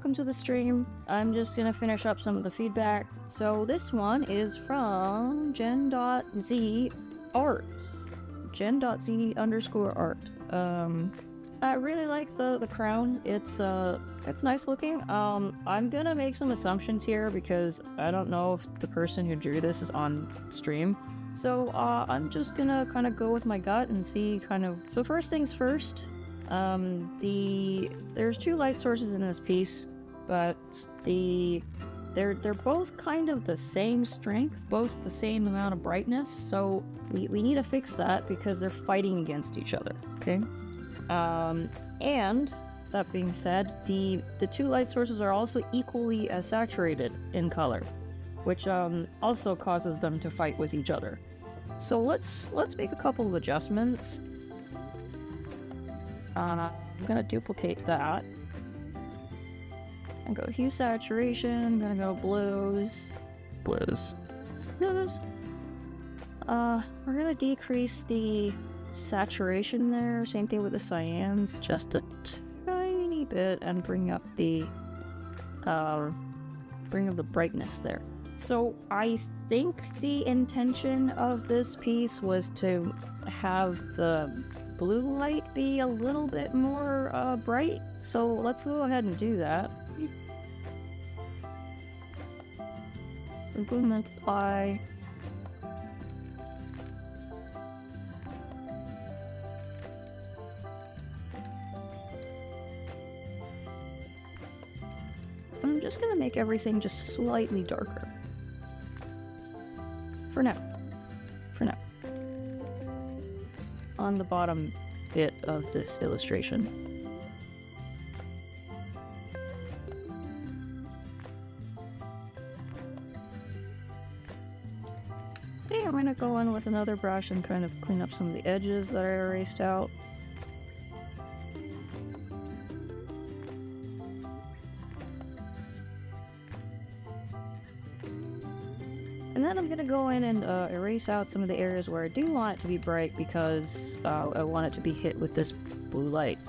welcome to the stream. I'm just gonna finish up some of the feedback. So this one is from gen.z art. gen.z_art. I really like the crown. It's nice looking. I'm gonna make some assumptions here because I don't know if the person who drew this is on stream. So I'm just gonna kind of go with my gut and see So first things first. There's two light sources in this piece, but they're both kind of the same strength, both the same amount of brightness. So we need to fix that because they're fighting against each other. Okay. And that being said, the two light sources are also equally as saturated in color, which also causes them to fight with each other. So let's make a couple of adjustments. I'm gonna duplicate that and go hue saturation. I'm gonna go blues. We're gonna decrease the saturation there. Same thing with the cyans, just a tiny bit, and bring up the brightness there. So I think the intention of this piece was to have the blue light be a little bit more bright. So let's go ahead and do that. Blue multiply. I'm just gonna make everything just slightly darker. For now. On the bottom bit of this illustration. Okay, I'm gonna go in with another brush and kind of clean up some of the edges that I erased out. And then I'm gonna go in and erase out some of the areas where I do want it to be bright because I want it to be hit with this blue light.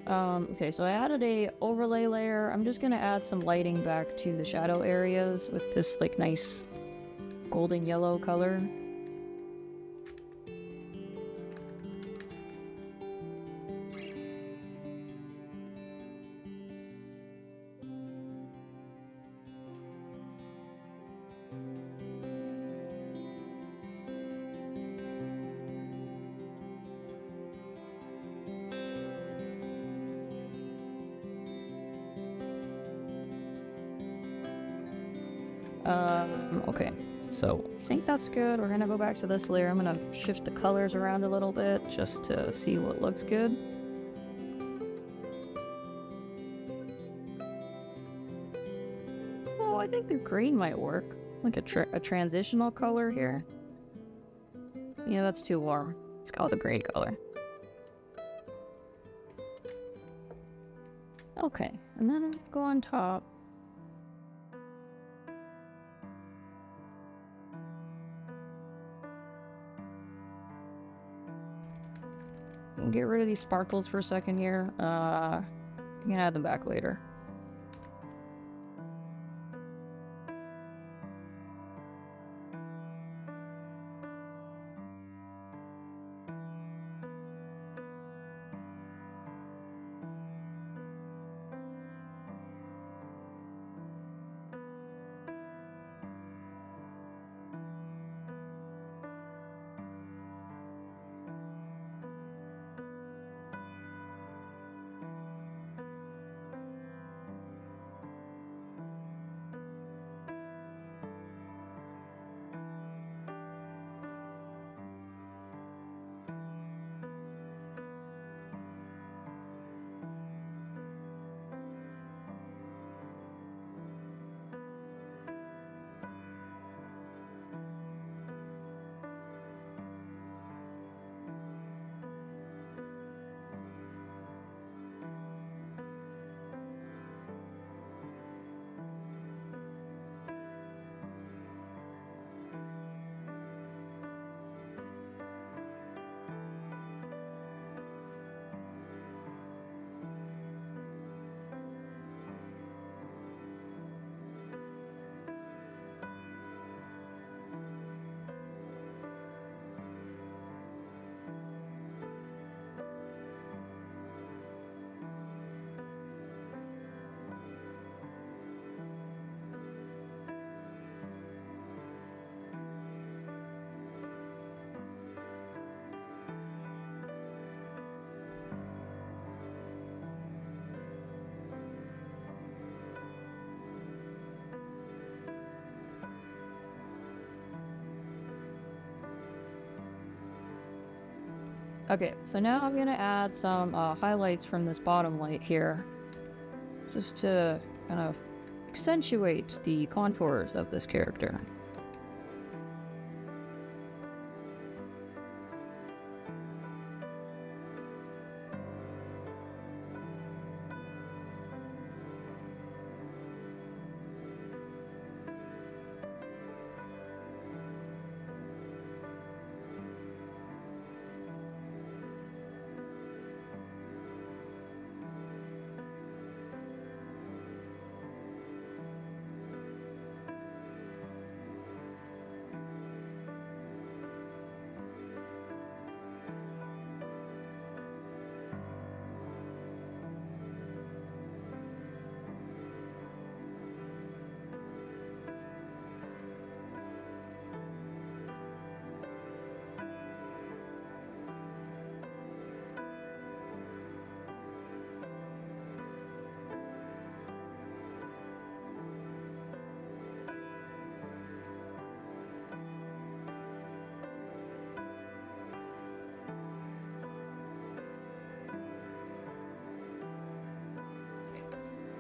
Okay, so I added a overlay layer. I'm just gonna add some lighting back to the shadow areas with this like nice golden yellow color. Okay, so I think that's good. We're gonna go back to this layer. I'm gonna shift the colors around a little bit just to see what looks good. Oh, I think the green might work. Like a transitional color here. Yeah, that's too warm. Let's go with a gray color. Okay, and then go on top. Get rid of these sparkles for a second here. You can add them back later. Okay, so now I'm gonna add some highlights from this bottom light here, just to kind of accentuate the contours of this character.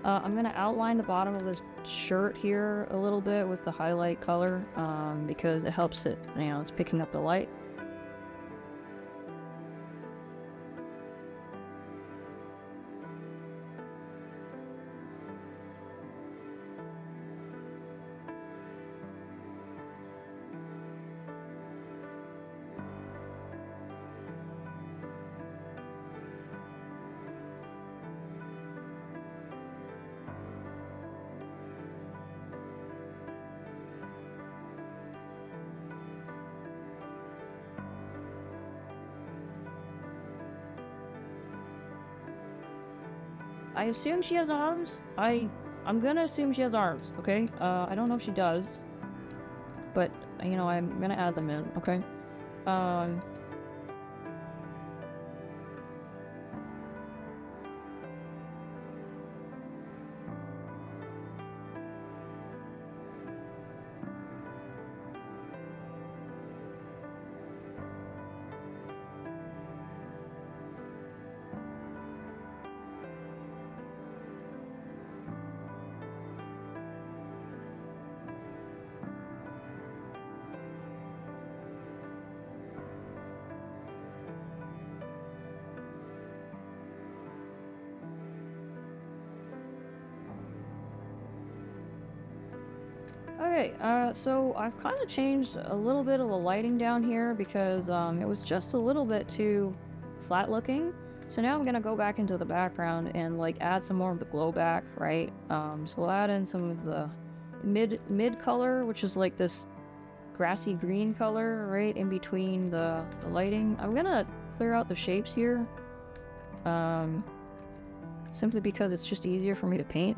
I'm gonna outline the bottom of this shirt here a little bit with the highlight color, because it helps it, it's picking up the light. I assume she has arms. I'm gonna assume she has arms, okay? I don't know if she does, but, you know, I'm gonna add them in, okay? Um, okay, so I've kind of changed a little bit of the lighting down here because, it was just a little bit too flat looking. So now I'm gonna go back into the background and, like, add some more of the glow back, right? So we'll add in some of the mid color, which is like this grassy green color, right, in between the lighting. I'm gonna clear out the shapes here, um, simply because it's just easier for me to paint.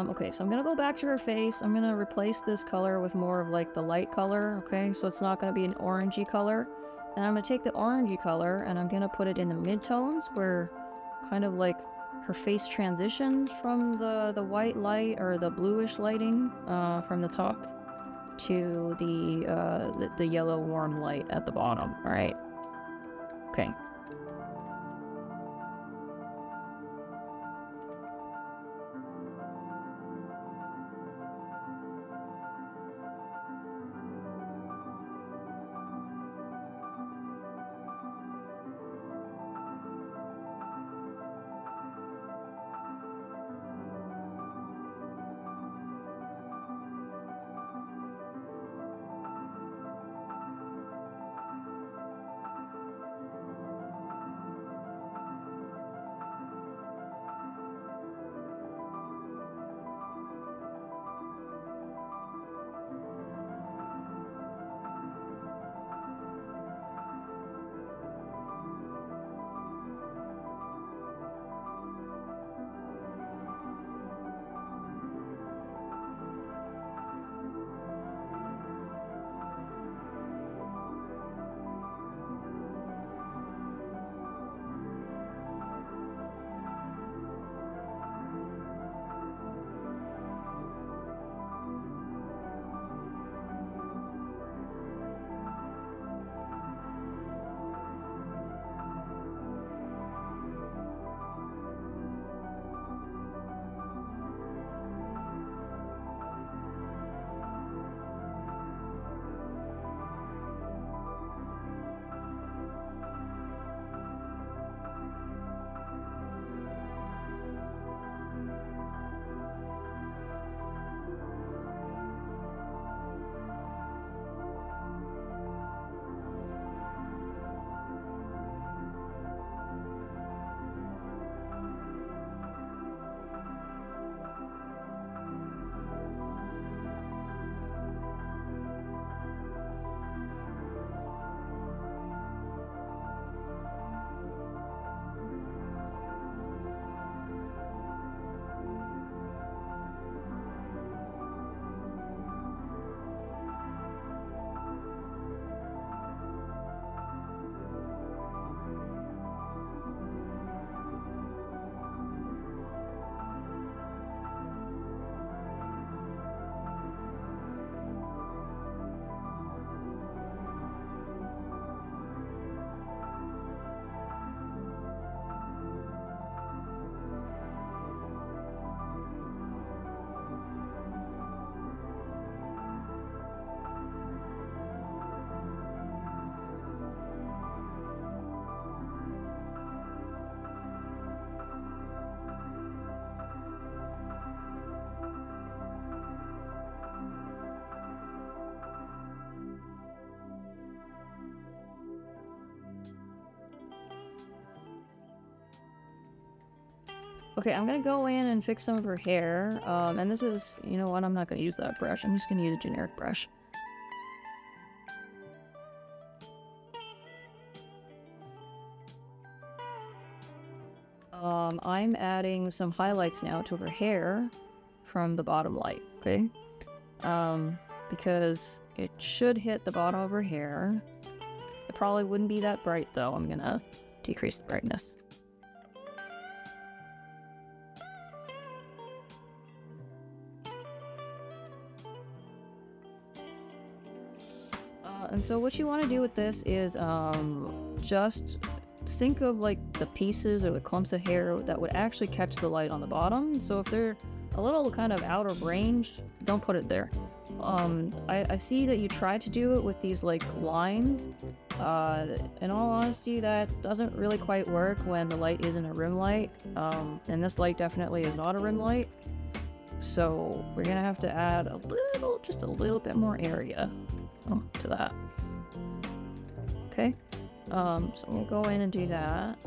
Okay, so I'm gonna go back to her face. I'm gonna replace this color with more of like the light color, okay? So it's not gonna be an orangey color. And I'm gonna take the orangey color and I'm gonna put it in the mid-tones where kind of like her face transitions from the white light or the bluish lighting from the top to the yellow warm light at the bottom, all right? Okay. Okay, I'm gonna go in and fix some of her hair. And this is, you know what, I'm not gonna use that brush. I'm just gonna use a generic brush. I'm adding some highlights now to her hair from the bottom light, okay? Because it should hit the bottom of her hair. It probably wouldn't be that bright though. I'm gonna decrease the brightness. And so what you want to do with this is just think of like the pieces or the clumps of hair that would actually catch the light on the bottom. So if they're a little kind of out of range, don't put it there. I see that you try to do it with these like lines. In all honesty, that doesn't really quite work when the light isn't a rim light. And this light definitely is not a rim light. So we're gonna have to add just a little bit more area to that. Okay, so we'll go in and do that.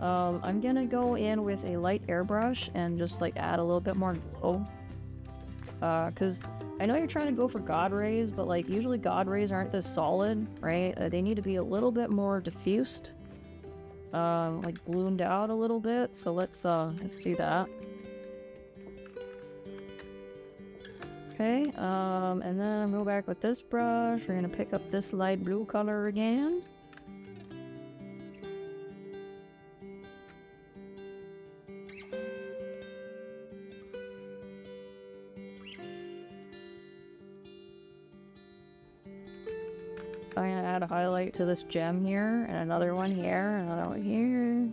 I'm gonna go in with a light airbrush and just like add a little bit more glow. Because I know you're trying to go for God rays, but like usually God rays aren't this solid, right? They need to be a little bit more diffused, like bloomed out a little bit. So let's do that. Okay, and then go back with this brush. We're gonna pick up this light blue color again. I'm gonna add a highlight to this gem here, and another one here, another one here.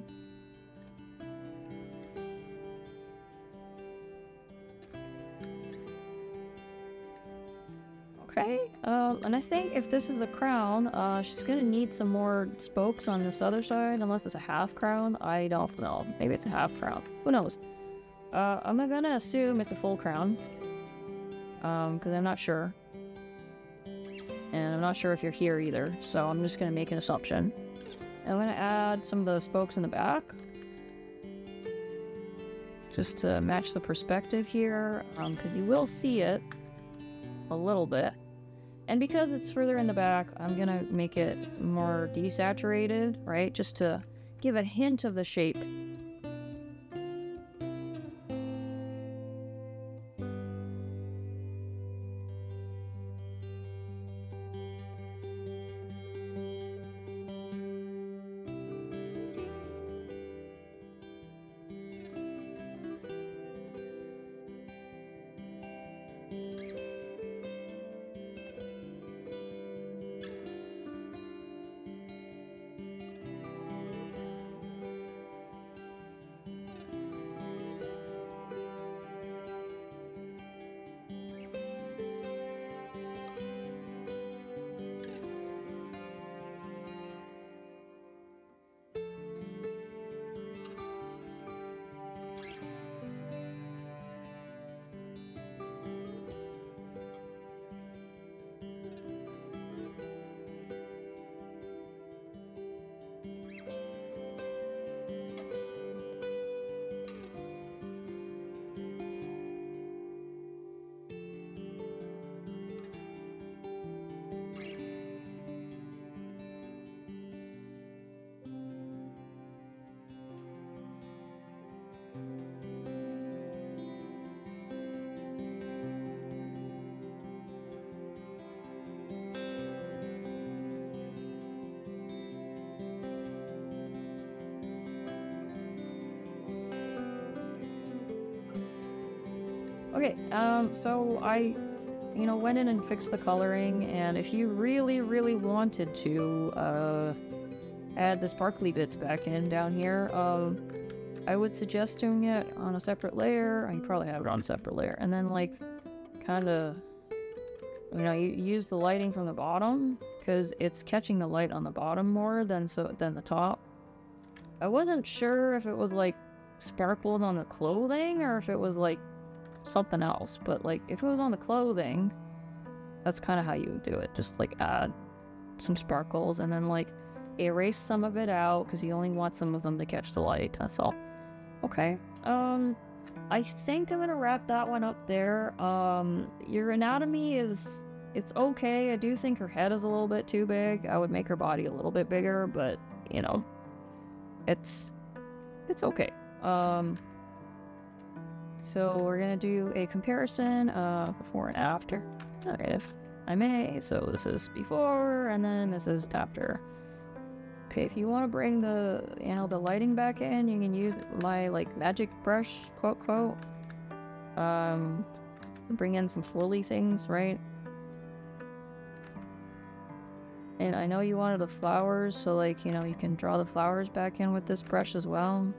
Okay, and I think if this is a crown, she's gonna need some more spokes on this other side, unless it's a half crown. I don't know. Maybe it's a half crown. Who knows? I'm gonna assume it's a full crown, because I'm not sure. And I'm not sure if you're here either, so I'm just gonna make an assumption. I'm gonna add some of the spokes in the back, just to match the perspective here, because you will see it a little bit. And because it's further in the back, I'm gonna make it more desaturated, right? Just to give a hint of the shape. Okay, so I, went in and fixed the coloring, and if you really, really wanted to, add the sparkly bits back in down here, I would suggest doing it on a separate layer. I probably have it on a separate layer, and then, like, kind of, you use the lighting from the bottom, because it's catching the light on the bottom more than the top. I wasn't sure if it was, like, sparkled on the clothing, or if it was, like, something else, but like if it was on the clothing, that's kind of how you would do it. Just like add some sparkles and then like erase some of it out because you only want some of them to catch the light. That's all. Okay, I think I'm gonna wrap that one up there. Your anatomy it's okay. I do think her head is a little bit too big. I would make her body a little bit bigger, but it's okay. So we're gonna do a comparison before and after, if I may. So this is before, and then this is after. Okay, if you want to bring the the lighting back in, you can use my like magic brush, quote quote. Bring in some flowy things, right? And I know you wanted the flowers, so like you can draw the flowers back in with this brush as well.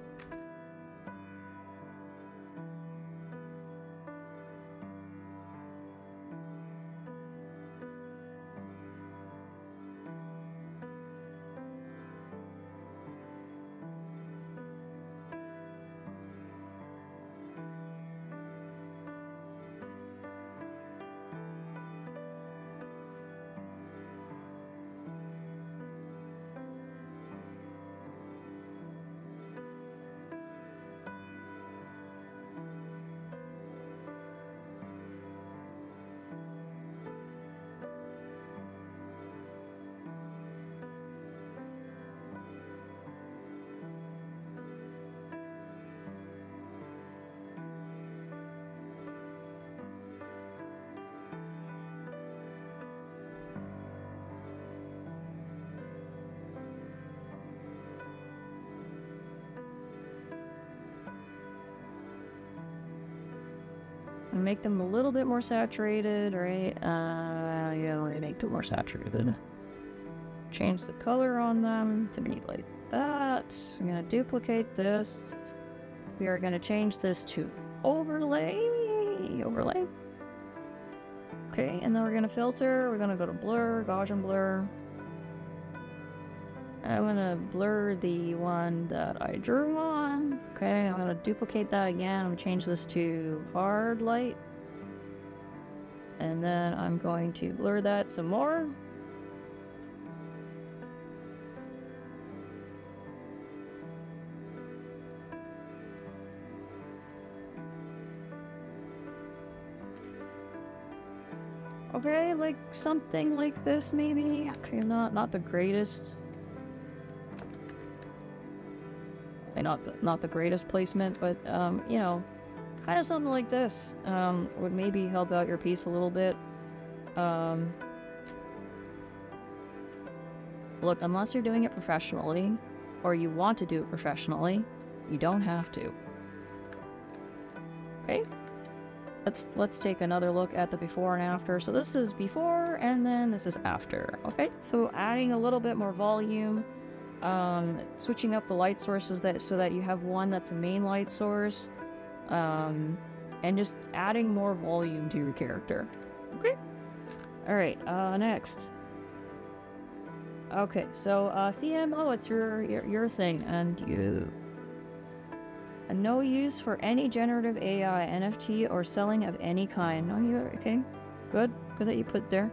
make them a little bit more saturated, right? Yeah, let me make them more saturated. Change the color on them to be like that. I'm gonna duplicate this. We are gonna change this to overlay. Okay, and then we're gonna filter. We're gonna go to blur, Gaussian blur. I'm gonna blur the one that I drew on. Okay, I'm gonna duplicate that again. I'm gonna change this to hard light. And then I'm going to blur that some more. Okay, like something like this maybe. Okay, not the greatest. Not the greatest placement, but you know, kind of something like this would maybe help out your piece a little bit. Look, unless you're doing it professionally, or you want to do it professionally, you don't have to. Okay, let's take another look at the before and after. So this is before, and then this is after. Okay, so adding a little bit more volume. Switching up the light sources so that you have one that's a main light source, and just adding more volume to your character. Okay. All right. Next. Okay. So CMO, it's your thing, and you. And no use for any generative AI, NFT, or selling of any kind. No, you okay? Good that you put there.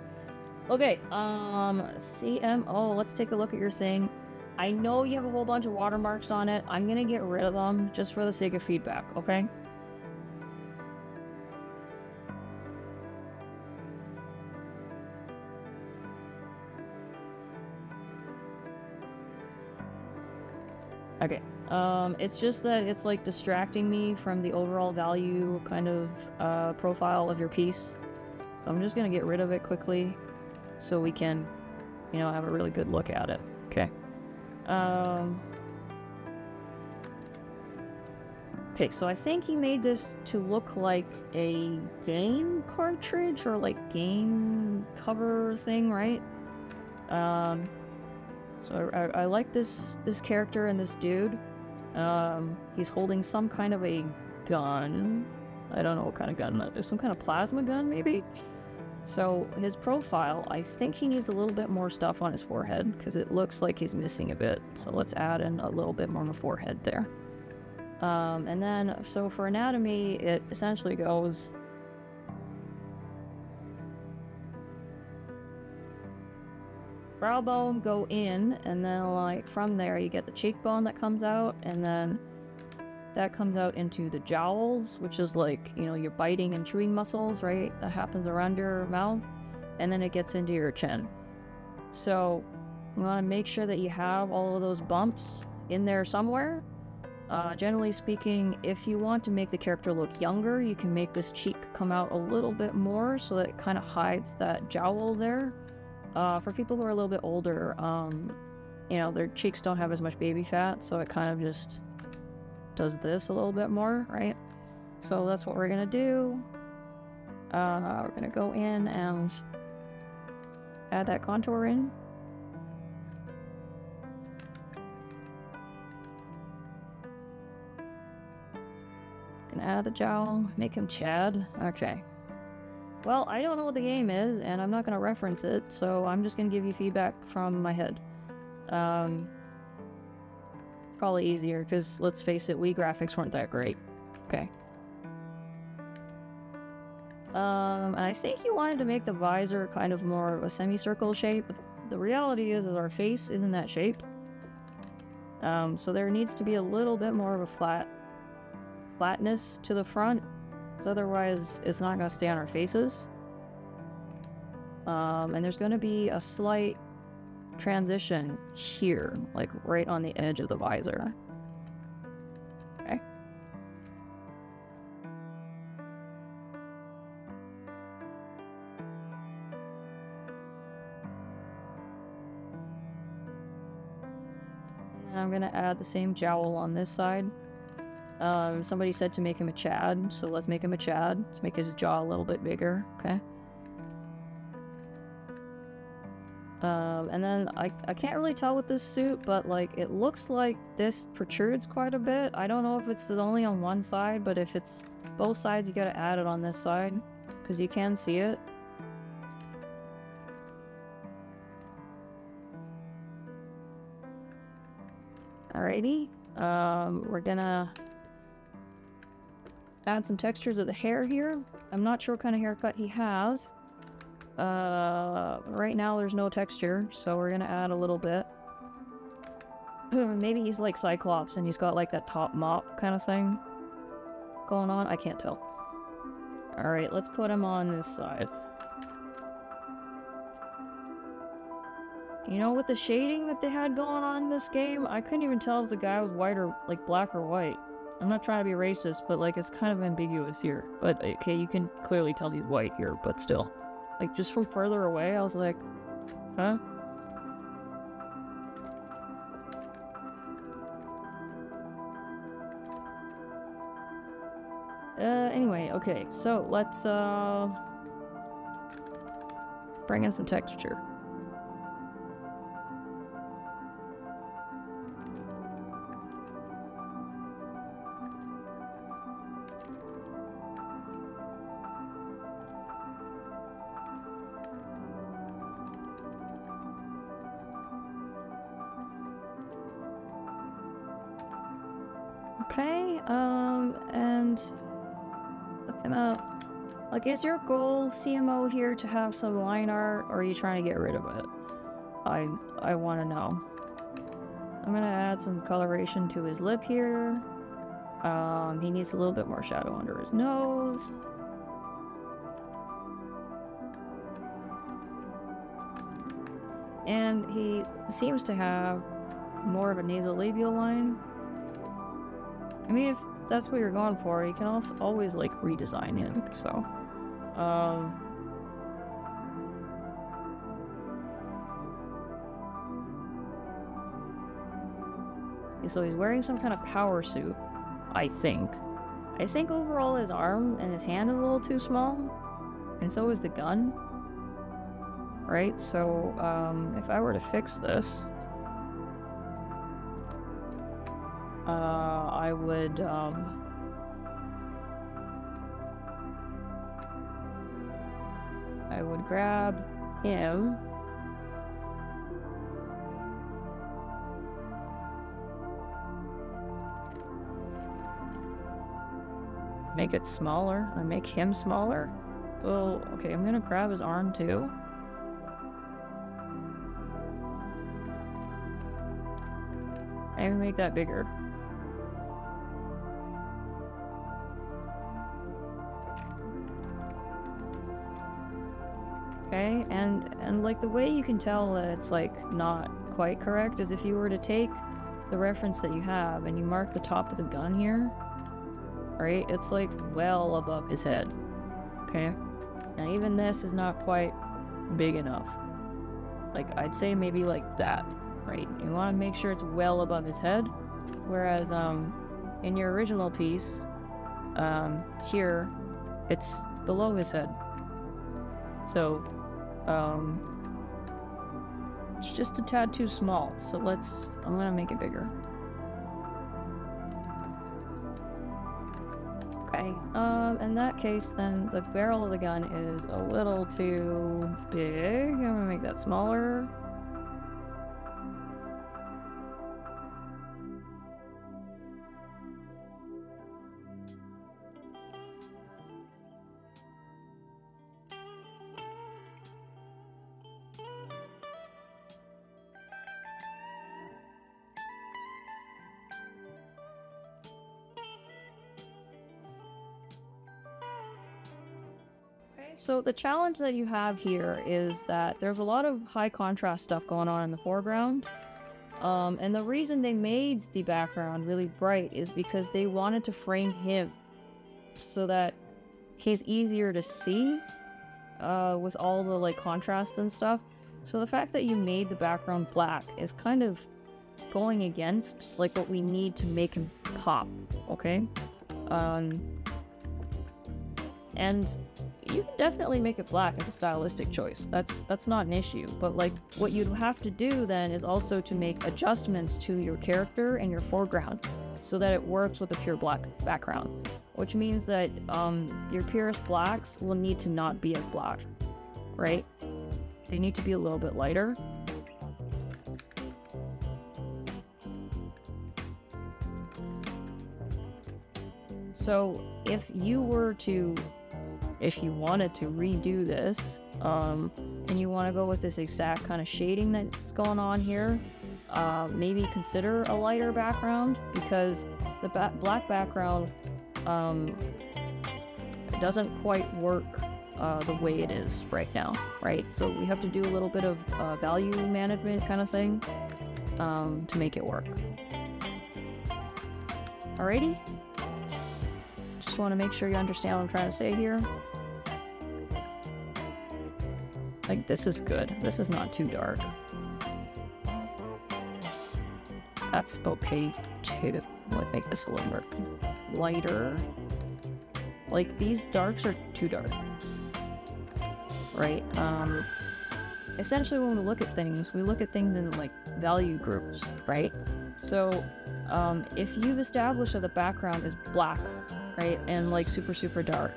Okay. CMO. Let's take a look at your thing. I know you have a whole bunch of watermarks on it. I'm gonna get rid of them just for the sake of feedback, okay? Okay. It's just that it's like distracting me from the overall value kind of profile of your piece. So I'm just gonna get rid of it quickly so we can, you know, have a really good look at it. Okay. Okay, so I think he made this to look like a game cartridge or like game cover thing, right? So I like this character and this dude. He's holding some kind of a gun. I don't know what kind of gun that is. Some kind of plasma gun, maybe? So his profile, I think he needs a little bit more stuff on his forehead because it looks like he's missing a bit. So let's add in a little bit more of a forehead there. And then, so for anatomy, it essentially goes brow bone, go in, and then like from there you get the cheekbone that comes out, and then that comes out into the jowls, which is like, you know, your biting and chewing muscles, right? That happens around your mouth, and then it gets into your chin. So you want to make sure that you have all of those bumps in there somewhere. Generally speaking, if you want to make the character look younger, you can make this cheek come out a little bit more so that it kind of hides that jowl there. For people who are a little bit older, you know, their cheeks don't have as much baby fat, so it kind of just does this a little bit more, right? So that's what we're gonna do. We're gonna go in and add that contour in. Gonna add the jowl, make him Chad. Okay. Well, I don't know what the game is, and I'm not gonna reference it, so I'm just gonna give you feedback from my head. Probably easier, because let's face it, Wii graphics weren't that great. Okay. And I think you wanted to make the visor kind of more of a semicircle shape. The reality is our face isn't that shape. So there needs to be a little bit more of a flatness to the front, because otherwise it's not going to stay on our faces. And there's going to be a slight transition here, like right on the edge of the visor. Okay. And then I'm going to add the same jowl on this side. Somebody said to make him a Chad, so let's make him a Chad. Let's make his jaw a little bit bigger, okay? And then I can't really tell with this suit, but like it looks like this protrudes quite a bit. I don't know if it's only on one side, but if it's both sides, you gotta add it on this side because you can see it. Alrighty, we're gonna add some textures of the hair here. I'm not sure what kind of haircut he has. Right now there's no texture, so we're gonna add a little bit. Maybe he's like Cyclops and he's got like that top mop kind of thing going on. I can't tell. Alright, let's put him on this side. You know, with the shading that they had going on in this game, I couldn't even tell if the guy was white or like black or white. I'm not trying to be racist, but like it's kind of ambiguous here. But okay, you can clearly tell he's white here, but still. Like just from further away, I was like, huh? Anyway, okay, so let's bring in some texture. Okay, and looking up, like, is your goal, CMO, here to have some line art, or are you trying to get rid of it? I want to know. I'm gonna add some coloration to his lip here. He needs a little bit more shadow under his nose. And he seems to have more of a nasolabial line. I mean, if that's what you're going for, you can always, like, redesign him, so. So he's wearing some kind of power suit, I think. I think overall his arm and his hand is a little too small, and so is the gun. Right, so, if I were to fix this, I would, grab him. Make it smaller, and make him smaller. So, okay, I'm gonna grab his arm too. And make that bigger. Okay, and like the way you can tell that it's like not quite correct is if you were to take the reference that you have and you mark the top of the gun here, right? It's like well above his head. Okay? And even this is not quite big enough. Like I'd say maybe like that. Right, you want to make sure it's well above his head, whereas in your original piece, here, it's below his head. So, it's just a tad too small. So I'm gonna make it bigger. Okay, in that case, then the barrel of the gun is a little too big. I'm gonna make that smaller. So the challenge that you have here is that there's a lot of high contrast stuff going on in the foreground. And the reason they made the background really bright is because they wanted to frame him so that he's easier to see with all the like contrast and stuff. So the fact that you made the background black is kind of going against like what we need to make him pop, okay? And you can definitely make it black as a stylistic choice. That's not an issue. But like what you'd have to do then is also to make adjustments to your character and your foreground so that it works with a pure black background. Which means that your purest blacks will need to not be as black, right? They need to be a little bit lighter. So if you wanted to redo this, and you want to go with this exact kind of shading that's going on here, maybe consider a lighter background, because the black background doesn't quite work the way it is right now, right? So we have to do a little bit of value management kind of thing to make it work. Alrighty? Just want to make sure you understand what I'm trying to say here. Like, this is good. This is not too dark. That's okay too. Let's make this a little more lighter. Like, these darks are too dark. Right? Essentially when we look at things in like value groups, right? So if you've established that the background is black, right, and like super, super dark,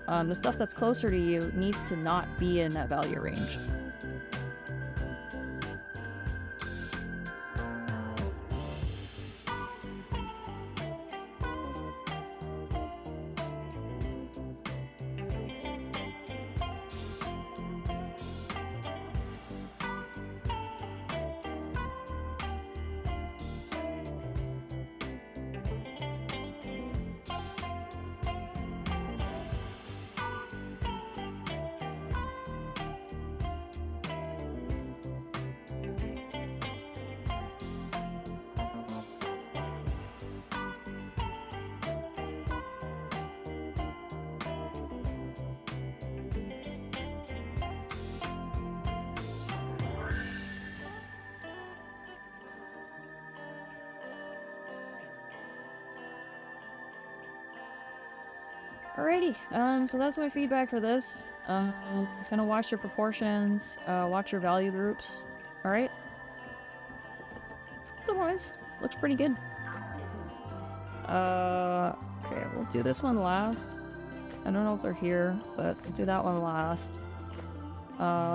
the stuff that's closer to you needs to not be in that value range. Alrighty, so that's my feedback for this. Kind of watch your proportions, watch your value groups, alright? Otherwise, looks pretty good. Okay, we'll do this one last. I don't know if they're here, but we'll do that one last.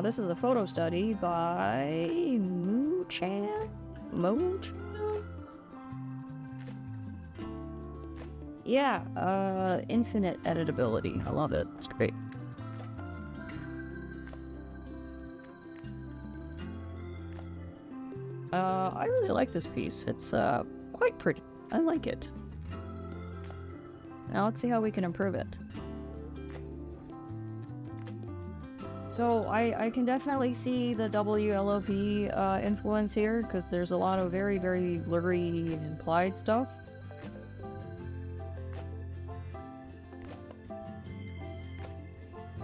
This is a photo study by Mo-chan? Yeah, infinite editability. I love it. It's great. I really like this piece. It's quite pretty. I like it. Now let's see how we can improve it. So I can definitely see the WLOP influence here, because there's a lot of very, very blurry implied stuff.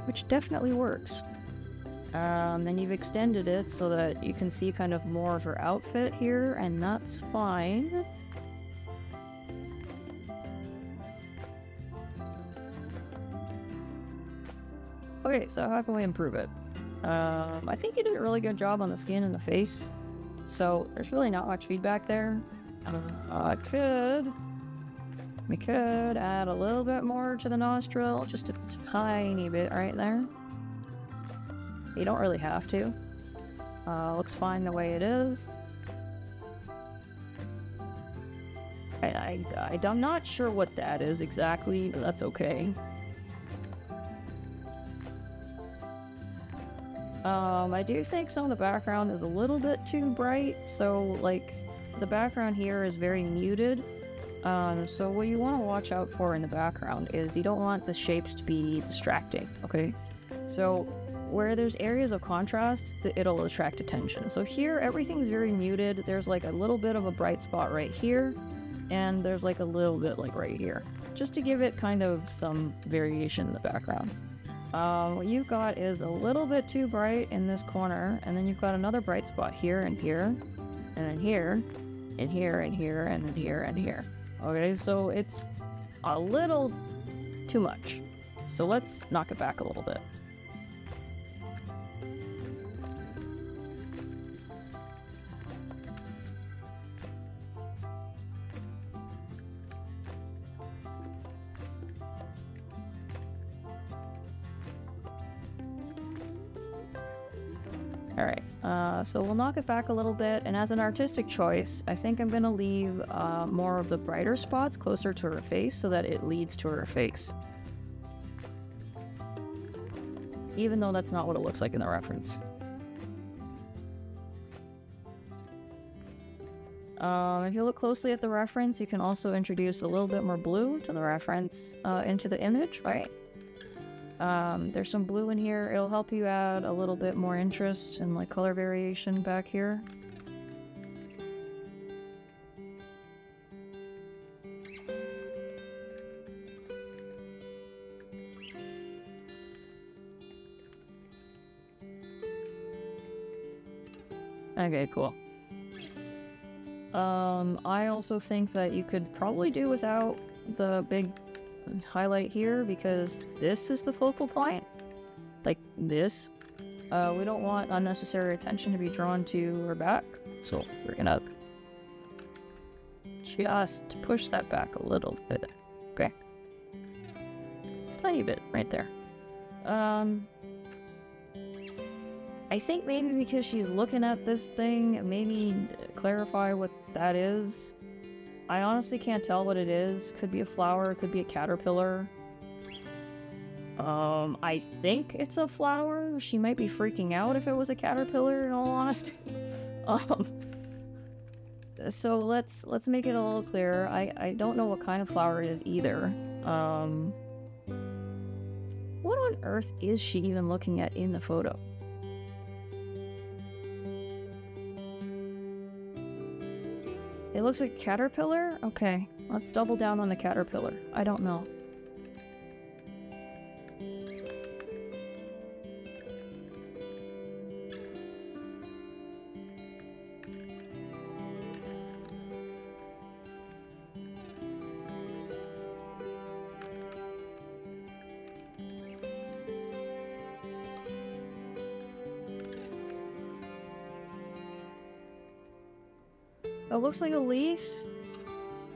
Which definitely works. And you've extended it so that you can see kind of more of her outfit here, and that's fine. Okay, so how can we improve it? I think you did a really good job on the skin and the face, so there's really not much feedback there. We could add a little bit more to the nostril, just a tiny bit right there. You don't really have to. Looks fine the way it is. I'm not sure what that is exactly, but that's okay. I do think some of the background is a little bit too bright, so like the background here is very muted. So what you want to watch out for in the background is you don't want the shapes to be distracting, okay? So where there's areas of contrast, it'll attract attention. So here, everything's very muted. There's like a little bit of a bright spot right here, and there's like a little bit like right here, just to give it kind of some variation in the background. What you've got is a little bit too bright in this corner, and then you've got another bright spot here and here, and then here, and here, and here, and here, and here. Okay, so it's a little too much. So let's knock it back a little bit. Alright, so we'll knock it back a little bit, and as an artistic choice, I think I'm gonna leave more of the brighter spots closer to her face so that it leads to her face. Even though that's not what it looks like in the reference. If you look closely at the reference, you can also introduce a little bit more blue to the reference into the image, right? There's some blue in here. It'll help you add a little bit more interest and like color variation back here. Okay, cool. I also think that you could probably do without the big highlight here because this is the focal point. Like this. We don't want unnecessary attention to be drawn to her back. So we're gonna just push that back a little bit. Okay. Tiny bit right there. I think maybe because she's looking at this thing, maybe clarify what that is. I honestly can't tell what it is. Could be a flower, could be a caterpillar. I think it's a flower. She might be freaking out if it was a caterpillar, in all honesty. So let's make it a little clearer. I don't know what kind of flower it is either. What on earth is she even looking at in the photo? It looks like a caterpillar? Okay, let's double down on the caterpillar. I don't know. It looks like a leaf.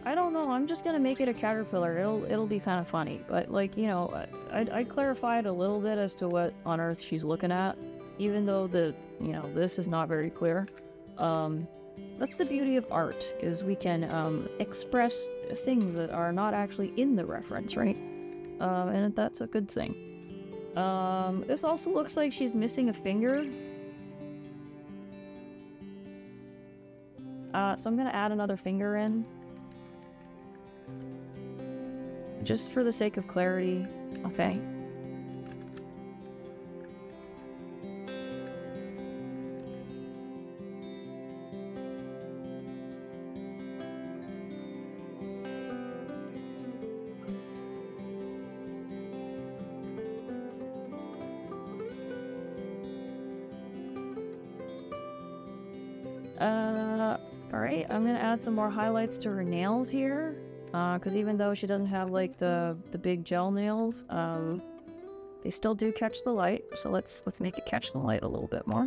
I don't know. I'm just gonna make it a caterpillar. It'll be kind of funny, but like I clarified a little bit as to what on earth she's looking at, even though this is not very clear. That's the beauty of art is we can express things that are not actually in the reference, right? And that's a good thing. This also looks like she's missing a finger. So I'm gonna add another finger in. Just for the sake of clarity. Okay. Alright, I'm gonna add some more highlights to her nails here. Because even though she doesn't have like the big gel nails, they still do catch the light. So let's make it catch the light a little bit more.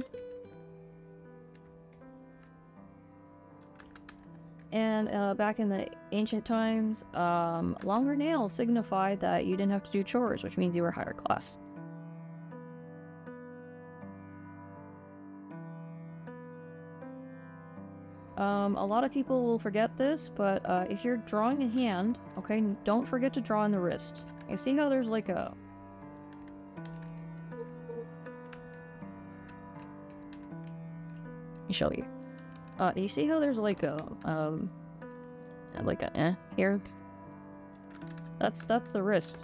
And back in the ancient times, longer nails signified that you didn't have to do chores, which means you were higher class. A lot of people will forget this, but if you're drawing a hand, okay, don't forget to draw on the wrist. You see how there's like a... Let me show you. You see how there's like a here? That's the wrist.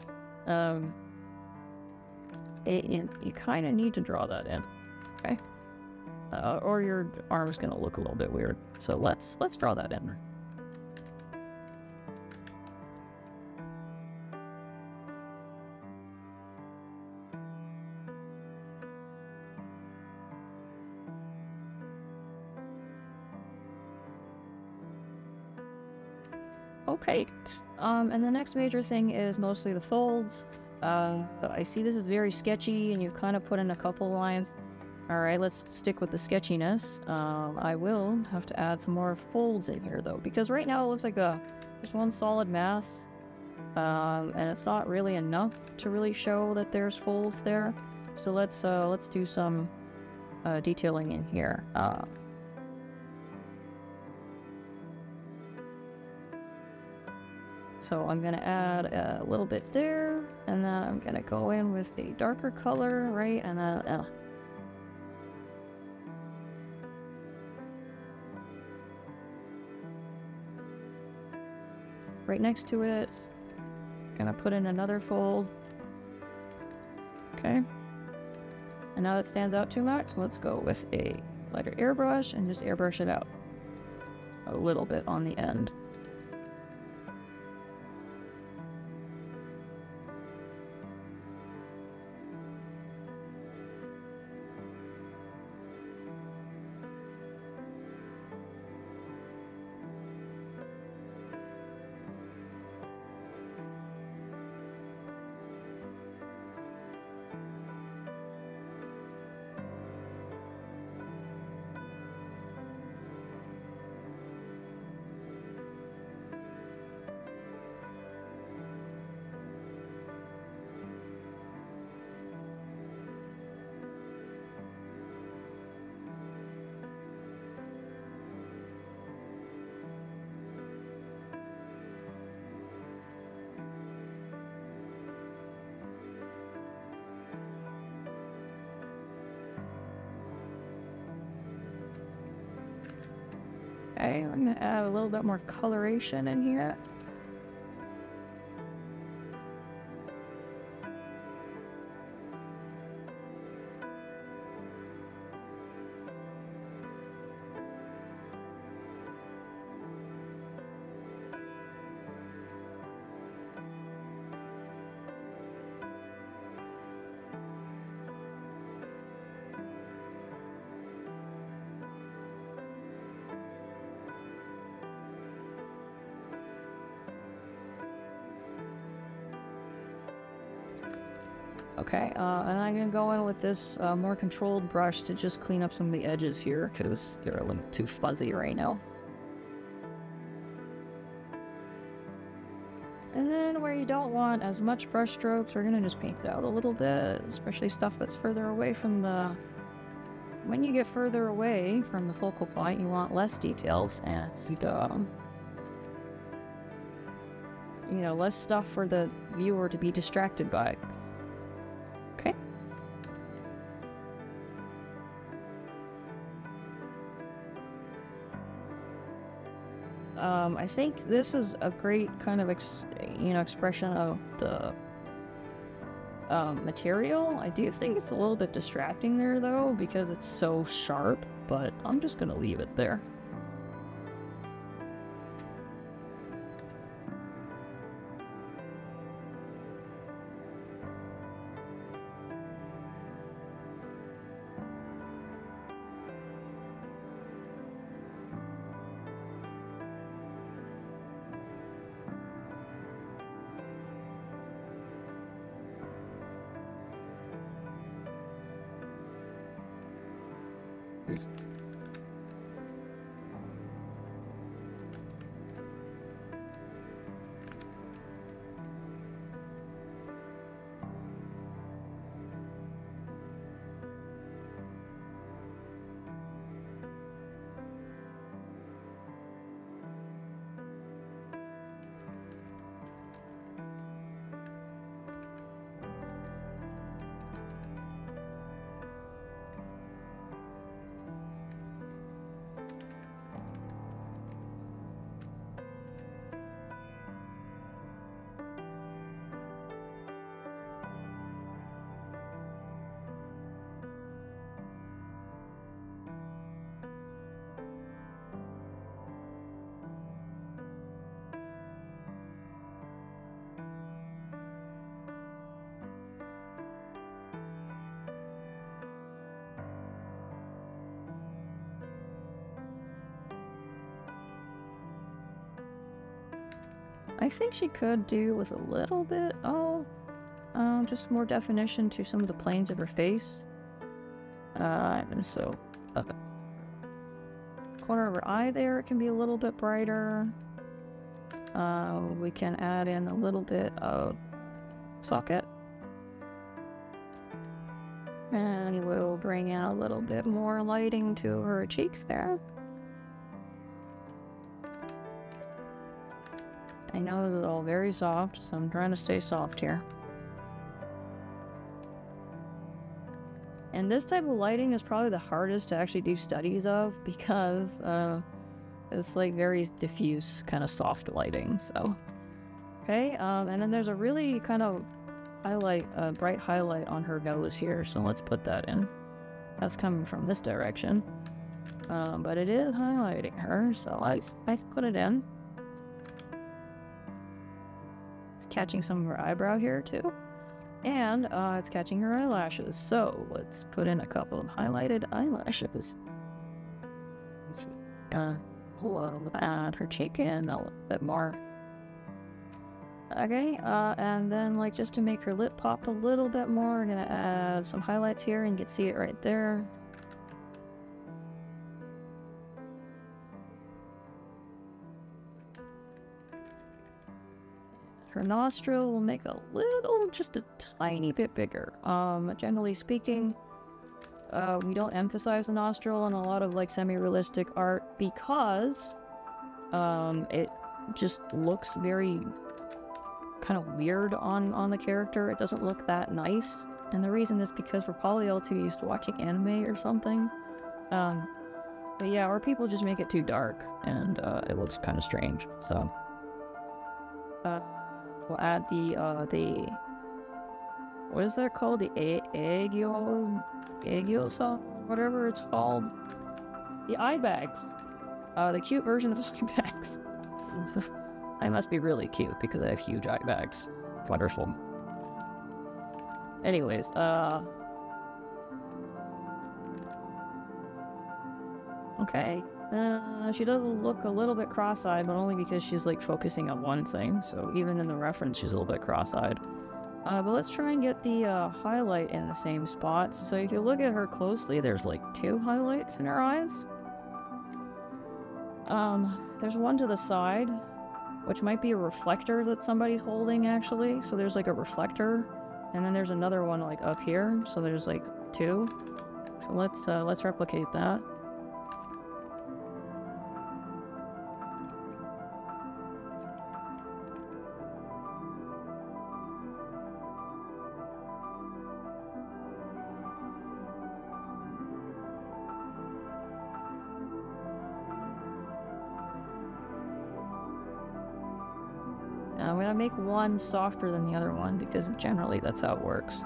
You kind of need to draw that in, okay? Or your arm's gonna look a little bit weird. So let's draw that in. Okay. And the next major thing is mostly the folds. I see this is very sketchy, and you kind of put in a couple lines. All right, let's stick with the sketchiness. I will have to add some more folds in here, though, because right now it looks like just one solid mass, and it's not really enough to really show that there's folds there. So let's do some detailing in here. So I'm gonna add a little bit there, and then I'm gonna go in with a darker color, right? And then right next to it, gonna put in another fold. Okay. And now it stands out too much. Let's go with a lighter airbrush and just airbrush it out a little bit on the end. Okay, I'm gonna add a little bit more coloration in here. Okay, and I'm gonna go in with this more controlled brush to just clean up some of the edges here, because they're a little too fuzzy right now. And then where you don't want as much brush strokes, we're gonna just paint it out a little bit, especially stuff that's further away from the... When you get further away from the focal point, you want less details and, you know, less stuff for the viewer to be distracted by. Okay. I think this is a great kind of expression of the material. I do think it's a little bit distracting there, though, because it's so sharp, but I'm just gonna leave it there. I think she could do with a little bit of just more definition to some of the planes of her face. And so corner of her eye there, it can be a little bit brighter. We can add in a little bit of socket. And we'll bring in a little bit more lighting to her cheek there. I know this is all very soft, so I'm trying to stay soft here. And this type of lighting is probably the hardest to actually do studies of because it's like very diffuse, kind of soft lighting. So, okay, and then there's a really kind of bright highlight on her nose here. So let's put that in. That's coming from this direction, but it is highlighting her. So let's put it in. It's catching some of her eyebrow here too. And it's catching her eyelashes. So let's put in a couple of highlighted eyelashes. We'll add her cheek in a little bit more. Okay, and then like just to make her lip pop a little bit more, we're gonna add some highlights here, and you can see it right there. Her nostril will make a little, just a tiny bit bigger. Generally speaking, we don't emphasize the nostril in a lot of like semi-realistic art because it just looks very kind of weird on the character. It doesn't look that nice, and the reason is because we're probably all too used to watching anime or something. But yeah, or people just make it too dark and it looks kind of strange. So we'll add the what is that called? The Aegyo salt, whatever it's called. The eye bags. The cute version of the eye bags. I must be really cute because I have huge eye bags. Wonderful. Anyways, okay. She does look a little bit cross-eyed, but only because she's like focusing on one thing. So even in the reference, she's a little bit cross-eyed. But let's try and get the highlight in the same spots. So if you look at her closely, there's like 2 highlights in her eyes. There's one to the side, which might be a reflector that somebody's holding actually. So there's like a reflector, and then there's another one like up here. So there's like 2. So let's replicate that. I'm gonna make one softer than the other one because generally that's how it works.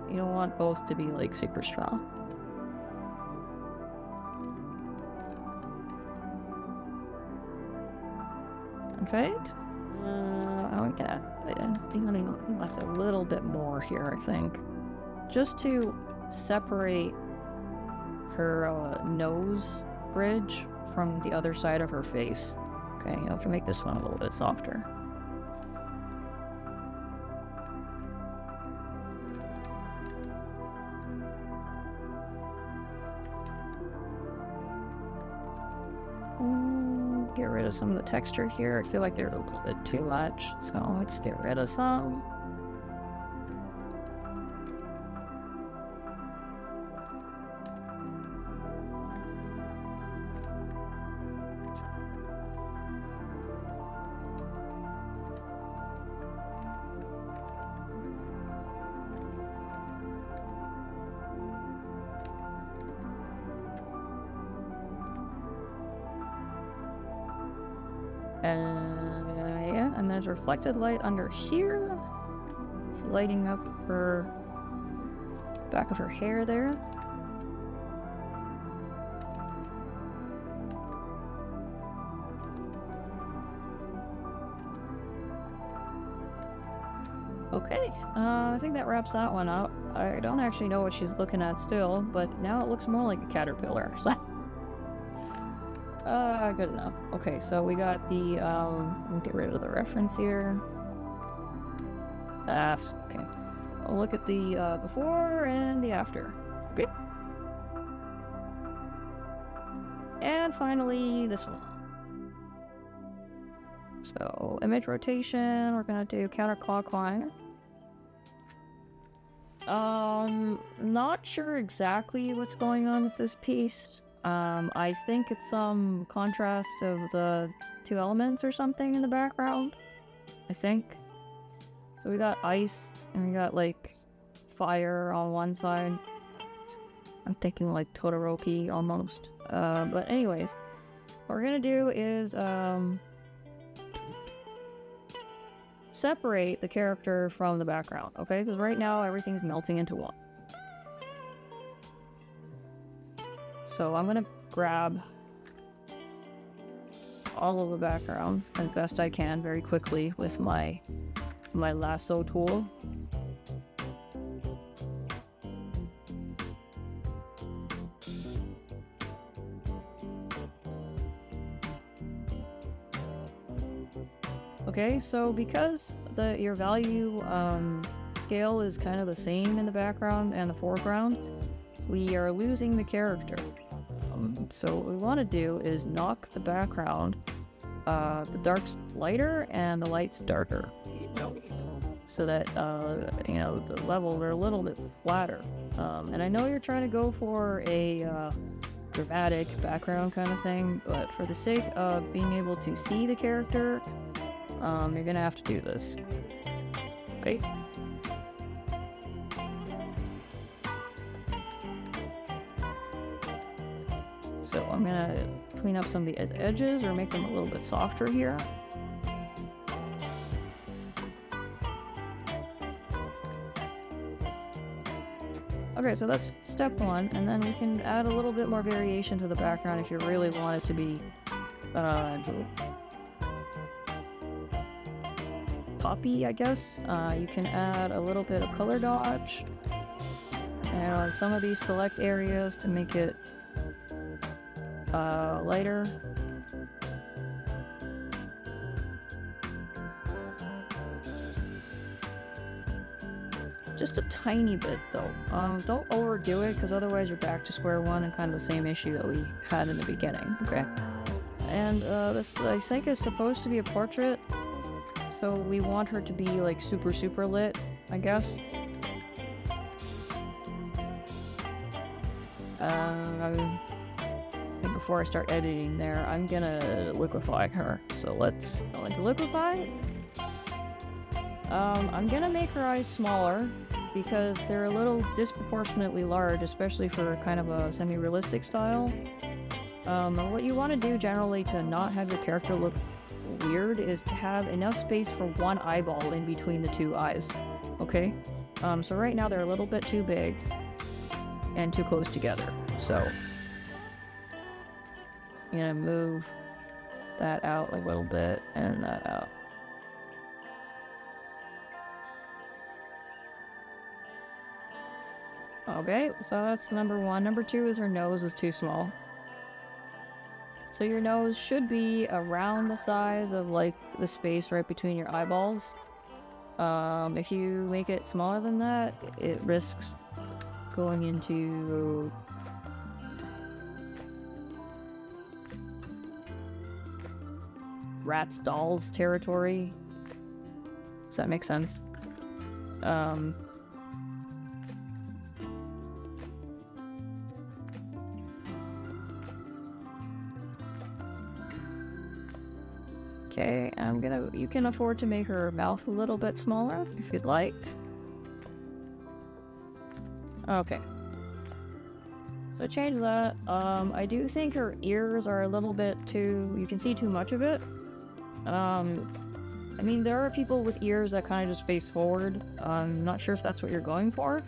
You don't want both to be like super strong. Okay. I'm gonna left a little bit more here, I think, just to separate her nose bridge from the other side of her face. Okay, I can make this one a little bit softer. Get rid of some of the texture here. I feel like there's a little bit too much, so let's get rid of some. Yeah, and there's reflected light under here. It's lighting up her back of her hair there. Okay, I think that wraps that one up. I don't actually know what she's looking at still, but now it looks more like a caterpillar. So Good enough. Okay, so we got the, let me get rid of the reference here. Okay. I'll look at the, before and the after. Okay. And finally, this one. So, image rotation, we're gonna do counterclockwise. Not sure exactly what's going on with this piece. I think it's some contrast of the two elements or something in the background. I think. So we got ice, and we got, like, fire on one side. I'm thinking, like, Todoroki, almost. But anyways, what we're gonna do is, separate the character from the background, okay? Because right now, everything's melting into one. So I'm gonna grab all of the background as best I can very quickly with my lasso tool. Okay, so because your value scale is kind of the same in the background and the foreground, we are losing the character. So what we want to do is knock the background, the darks lighter and the lights darker, so that you know, the levels are a little bit flatter. And I know you're trying to go for a dramatic background kind of thing, but for the sake of being able to see the character, you're gonna have to do this. Okay. So I'm gonna clean up some of the edges or make them a little bit softer here. Okay, so that's step one, and then we can add a little bit more variation to the background if you really want it to be poppy, I guess. You can add a little bit of color dodge and on some of these select areas to make it lighter. Just a tiny bit though. Don't overdo it, because otherwise you're back to square one and kind of the same issue that we had in the beginning. Okay. And this, I think, is supposed to be a portrait, so we want her to be like super lit, I guess. Before I start editing there, I'm gonna liquefy her. So let's go into liquefy. I'm gonna make her eyes smaller because they're a little disproportionately large, especially for kind of a semi-realistic style. What you want to do generally to not have your character look weird is to have enough space for one eyeball in between the two eyes. Okay? So right now they're a little bit too big and too close together. So I'm gonna move that out a little bit and that out. Okay, so that's number one. Number two is her nose is too small. So your nose should be around the size of like the space right between your eyeballs. If you make it smaller than that, it risks going into rats dolls territory. Does that make sense? Okay, you can afford to make her mouth a little bit smaller if you'd like. Okay. So change that. I do think her ears are a little bit too, you can see too much of it. I mean, there are people with ears that kind of just face forward. I'm not sure if that's what you're going for.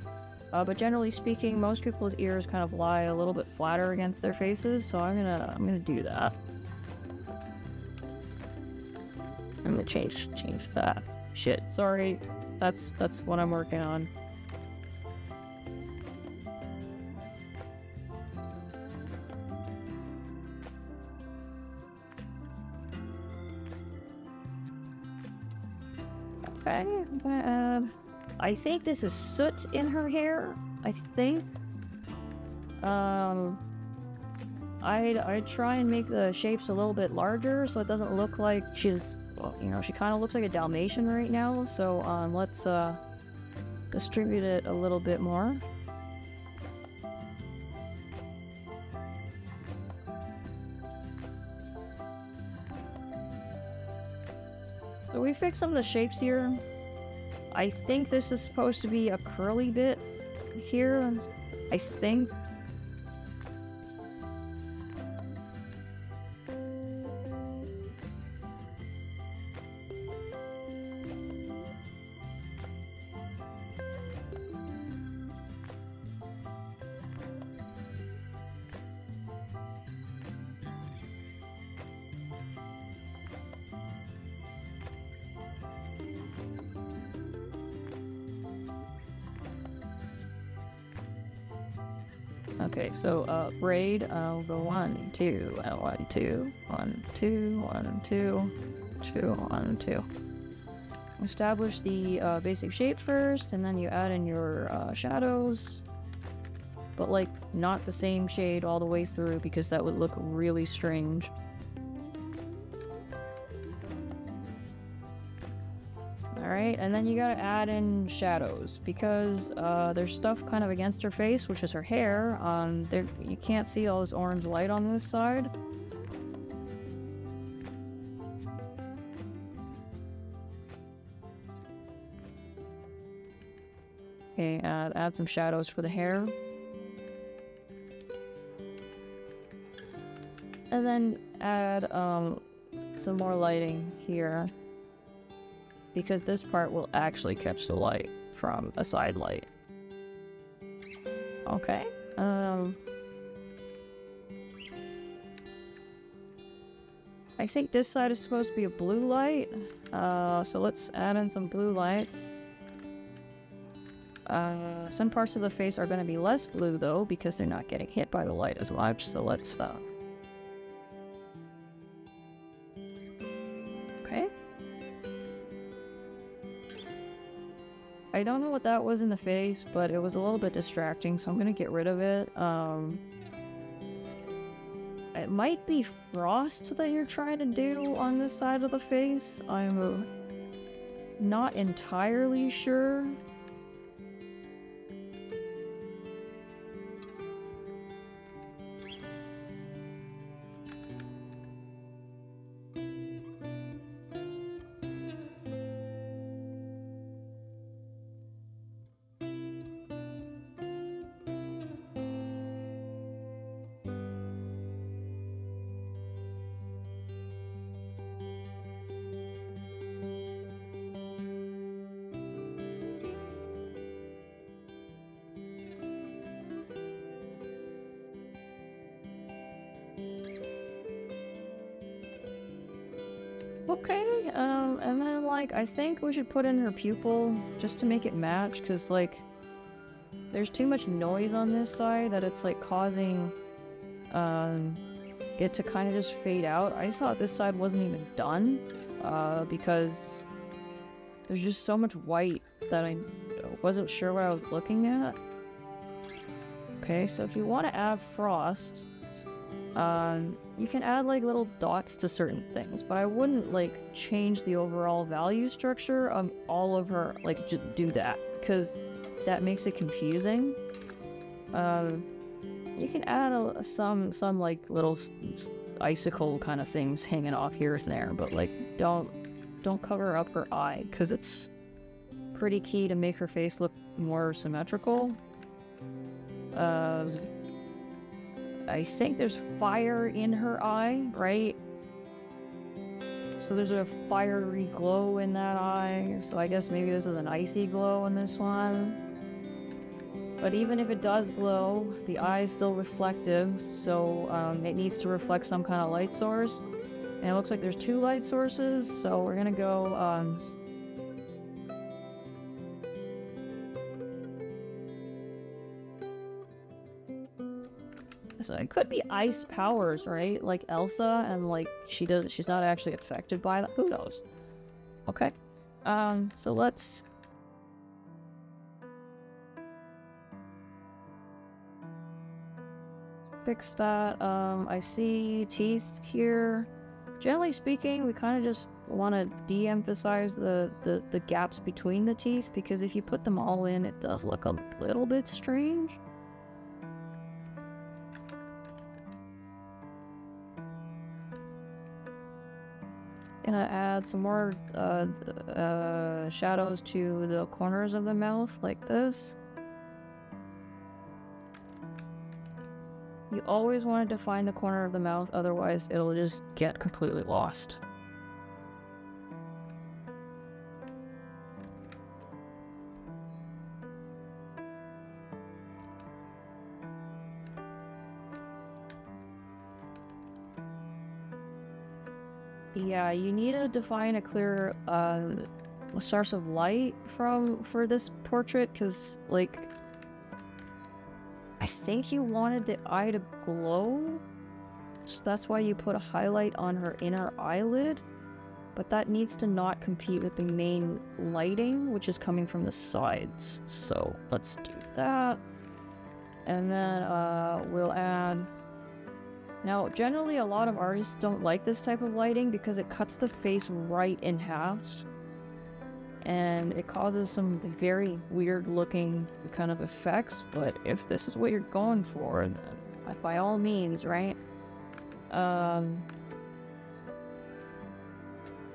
But generally speaking, most people's ears kind of lie a little bit flatter against their faces, so I'm gonna do that. I'm gonna change that. Shit, sorry. That's what I'm working on. Okay, I'm gonna add... I think this is soot in her hair, I think. I'd try and make the shapes a little bit larger so it doesn't look like she's... Well, you know, she kind of looks like a Dalmatian right now, so let's distribute it a little bit more. So we fixed some of the shapes here. I think this is supposed to be a curly bit here. I think. Okay, so braid, I'll go 1, 2, 1, 2, 1, 2, 1, 2, 2, 1, 2. Establish the basic shape first, and then you add in your shadows, but like not the same shade all the way through because that would look really strange. Alright, and then you gotta add in shadows, because there's stuff kind of against her face, which is her hair. There, you can't see all this orange light on this side. Okay, add some shadows for the hair. And then add some more lighting here, because this part will actually catch the light from a side light. Okay. I think this side is supposed to be a blue light. So let's add in some blue lights. Some parts of the face are going to be less blue though, because they're not getting hit by the light as much. So let's okay. I don't know what that was in the face, but it was a little bit distracting, so I'm gonna get rid of it. It might be frost that you're trying to do on this side of the face. I'm not entirely sure. Okay, and then, like, I think we should put in her pupil just to make it match, because, like, there's too much noise on this side that it's, like, causing, it to kind of just fade out. I thought this side wasn't even done, because there's just so much white that I wasn't sure what I was looking at. Okay, so if you want to add frost, you can add like little dots to certain things, but I wouldn't like change the overall value structure of all of her, like just do that, because that makes it confusing. You can add some like little icicle kind of things hanging off here and there, but like don't cover up her eye, because it's pretty key to make her face look more symmetrical. I think there's fire in her eye, right? So there's a fiery glow in that eye, so I guess maybe this is an icy glow in this one. But even if it does glow, the eye is still reflective, so it needs to reflect some kind of light source. And it looks like there's 2 light sources, so we're gonna go so it could be ice powers, right? Like Elsa, and like she's not actually affected by that. Who knows? Okay. So let's fix that. I see teeth here. Generally speaking, we kind of just want to de-emphasize the gaps between the teeth, because if you put them all in, it does look a little bit strange. Gonna add some more shadows to the corners of the mouth, like this. You always want to define the corner of the mouth, otherwise it'll just get completely lost. Yeah, you need to define a clear source of light for this portrait, because, like, I think you wanted the eye to glow, so that's why you put a highlight on her inner eyelid, but that needs to not compete with the main lighting, which is coming from the sides. So let's do that, and then we'll add... Now, generally a lot of artists don't like this type of lighting because it cuts the face right in half, and it causes some very weird looking kind of effects, but if this is what you're going for, then by all means, right? For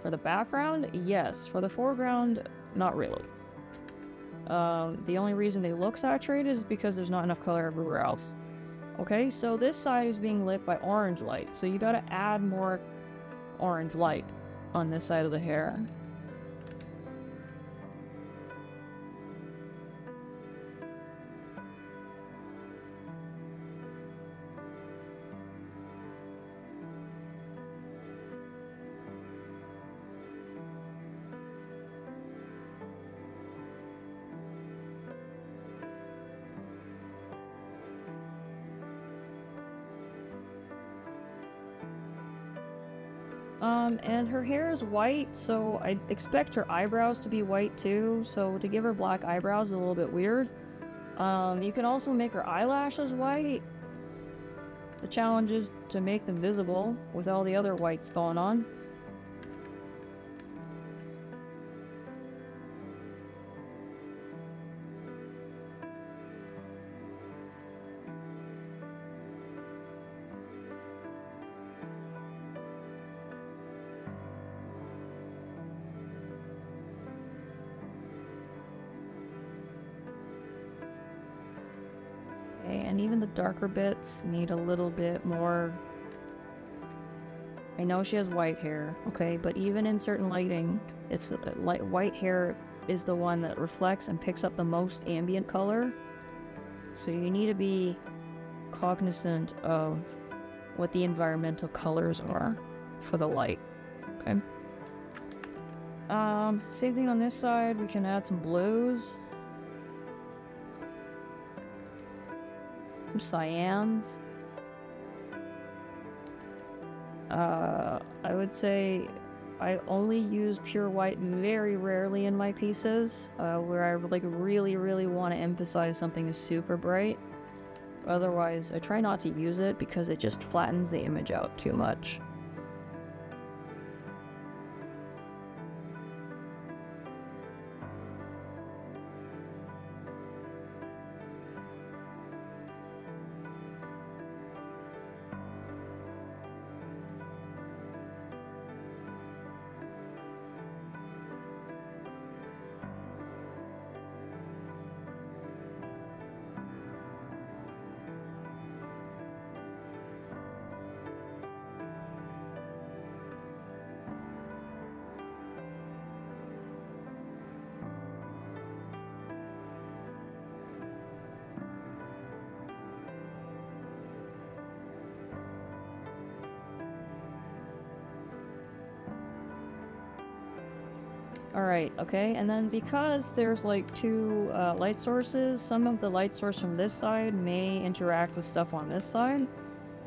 the background, yes. For the foreground, not really. The only reason they look saturated is because there's not enough color everywhere else. Okay, so this side is being lit by orange light, so you gotta add more orange light on this side of the hair. And her hair is white, so I expect her eyebrows to be white too, so to give her black eyebrows is a little bit weird. You can also make her eyelashes white. The challenge is to make them visible with all the other whites going on. And even the darker bits need a little bit more. I know she has white hair, okay, but even in certain lighting, it's like white hair is the one that reflects and picks up the most ambient color. So you need to be cognizant of what the environmental colors are for the light, okay? Same thing on this side, we can add some blues. Some cyans. I would say I only use pure white very rarely in my pieces, where I like really want to emphasize something is super bright. Otherwise, I try not to use it because it just flattens the image out too much. Alright, okay, and then because there's like two light sources, some of the light source from this side may interact with stuff on this side.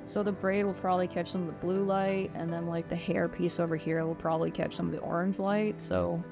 So the braid will probably catch some of the blue light, and then like the hair piece over here will probably catch some of the orange light, so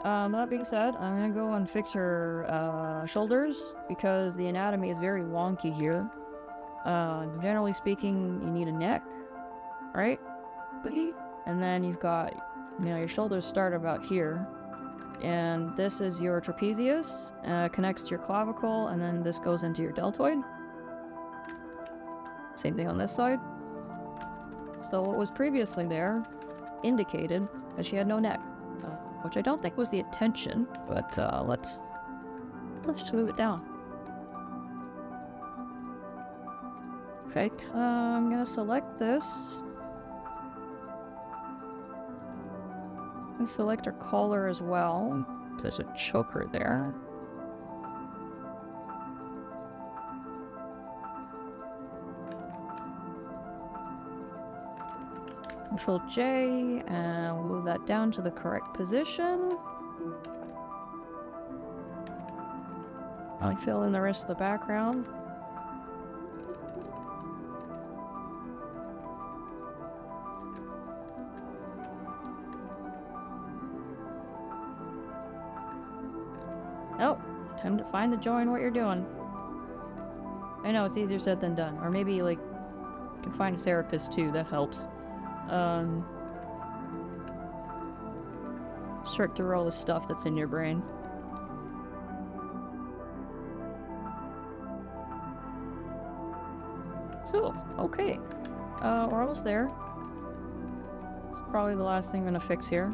That being said, I'm gonna go and fix her shoulders because the anatomy is very wonky here. Generally speaking, you need a neck, right? And then you've got, your shoulders start about here. And this is your trapezius, connects to your clavicle, and then this goes into your deltoid. Same thing on this side. So what was previously there indicated that she had no neck, which I don't think was the intention, but let's just move it down. Okay, I'm gonna select this. And select her collar as well. There's a choker there. Control J, and we'll move that down to the correct position. I'll fill in the rest of the background. Oh, time to find the joy in what you're doing. I know, it's easier said than done. Or maybe, like, you can find a therapist too, that helps. Sort through all the stuff that's in your brain. So, okay. We're almost there. It's probably the last thing I'm gonna fix here.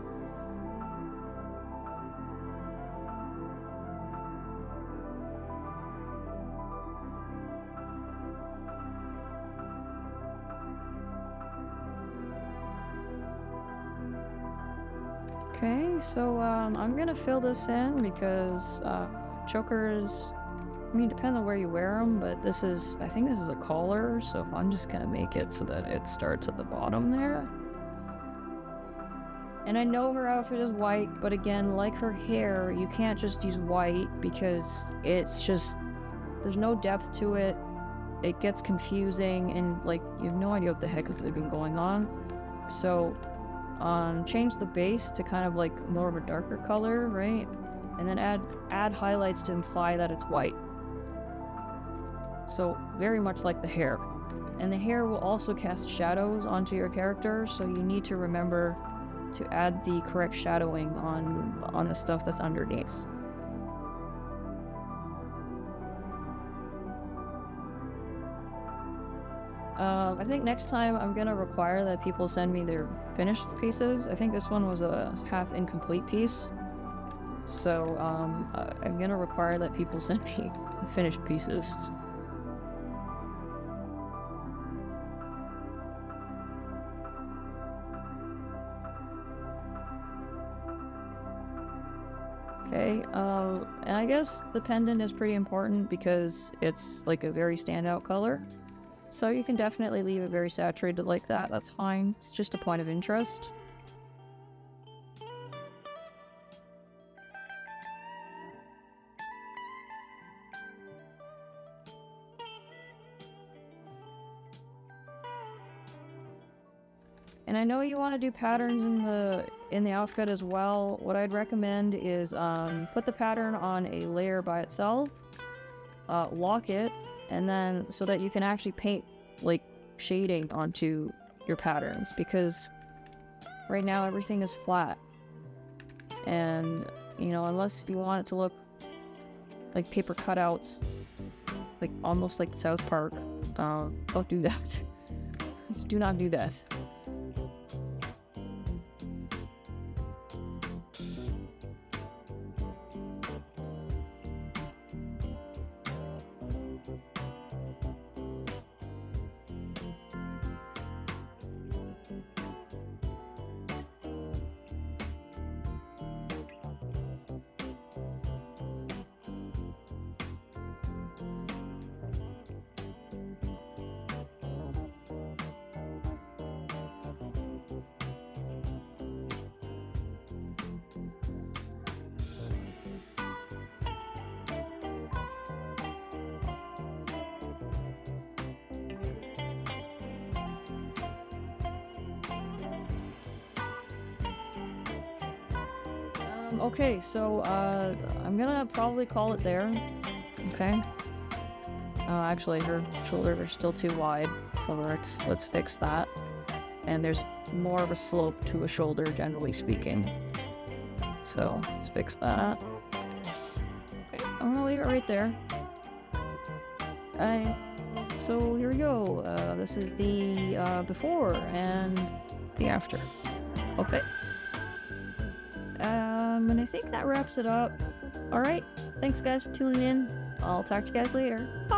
Okay, so I'm gonna fill this in because chokers, I mean, depends on where you wear them, but I think this is a collar, so I'm just gonna make it so that it starts at the bottom there. And I know her outfit is white, but again, like her hair, you can't just use white because it's just, there's no depth to it. It gets confusing, and like, you have no idea what the heck has been going on. So change the base to kind of like more of a darker color, right? And then add highlights to imply that it's white. So very much like the hair. And the hair will also cast shadows onto your character, so you need to remember to add the correct shadowing on the stuff that's underneath. I think next time I'm gonna require that people send me their finished pieces. I think this one was a half incomplete piece. So I'm gonna require that people send me the finished pieces. Okay, and I guess the pendant is pretty important because it's like a very standout color. So you can definitely leave it very saturated like that, that's fine. It's just a point of interest. And I know you want to do patterns in the outfit as well. What I'd recommend is put the pattern on a layer by itself, lock it, and then so that you can actually paint like shading onto your patterns, because right now everything is flat, and unless you want it to look like paper cutouts, like almost like South Park, don't do that. Just do not do that. Okay, so, I'm gonna probably call it there. Okay. Actually, her shoulders are still too wide, so let's fix that. And there's more of a slope to a shoulder, generally speaking. So, let's fix that. Okay, I'm gonna leave it right there. So here we go. This is the before and the after. Okay. And I think that wraps it up. Alright, thanks guys for tuning in. I'll talk to you guys later. Bye!